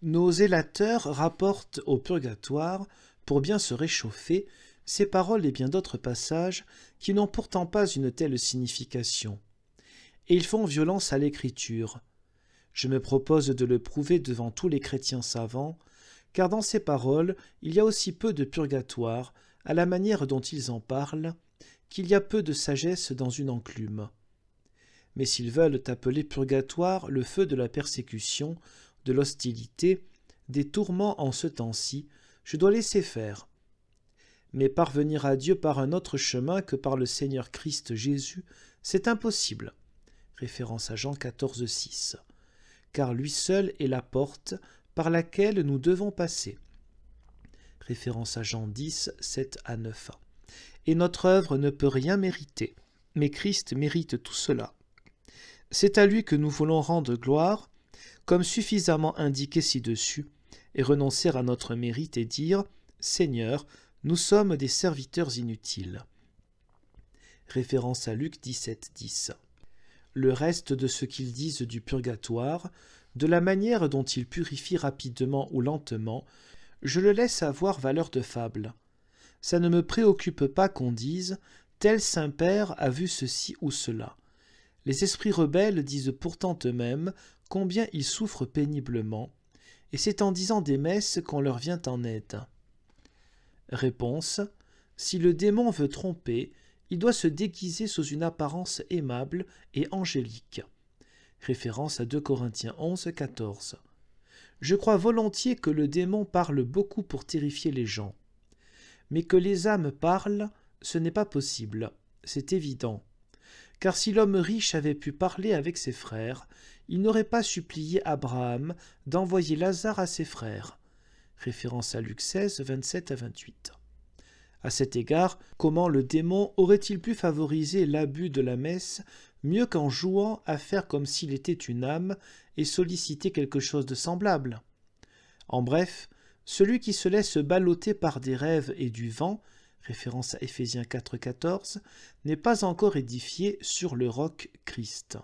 Nos zélateurs rapportent au purgatoire, pour bien se réchauffer, ces paroles et bien d'autres passages qui n'ont pourtant pas une telle signification. Et ils font violence à l'écriture. Je me propose de le prouver devant tous les chrétiens savants, car dans ces paroles, il y a aussi peu de purgatoire, à la manière dont ils en parlent, qu'il y a peu de sagesse dans une enclume. Mais s'ils veulent appeler purgatoire le feu de la persécution, de l'hostilité, des tourments en ce temps-ci, je dois laisser faire. Mais parvenir à Dieu par un autre chemin que par le Seigneur Christ Jésus, c'est impossible. Référence à Jean 14, 6. Car lui seul est la porte par laquelle nous devons passer. Référence à Jean 10, 7 à 9. Et notre œuvre ne peut rien mériter, mais Christ mérite tout cela. C'est à lui que nous voulons rendre gloire, comme suffisamment indiqué ci-dessus, et renoncer à notre mérite et dire « Seigneur, nous sommes des serviteurs inutiles ». Référence à Luc 17, 10. Le reste de ce qu'ils disent du purgatoire, de la manière dont il purifie rapidement ou lentement, je le laisse avoir valeur de fable. Ça ne me préoccupe pas qu'on dise « tel Saint-Père a vu ceci ou cela ». Les esprits rebelles disent pourtant eux-mêmes combien ils souffrent péniblement, et c'est en disant des messes qu'on leur vient en aide. Réponse : si le démon veut tromper, il doit se déguiser sous une apparence aimable et angélique. Référence à 2 Corinthiens 11, 14. Je crois volontiers que le démon parle beaucoup pour terrifier les gens. Mais que les âmes parlent, ce n'est pas possible, c'est évident. Car si l'homme riche avait pu parler avec ses frères, il n'aurait pas supplié Abraham d'envoyer Lazare à ses frères. Référence à Luc 16, 27 à 28. À cet égard, comment le démon aurait-il pu favoriser l'abus de la messe mieux qu'en jouant à faire comme s'il était une âme et solliciter quelque chose de semblable? En bref, celui qui se laisse balloter par des rêves et du vent, référence à Éphésiens 4, 14, n'est pas encore édifié sur le roc Christ.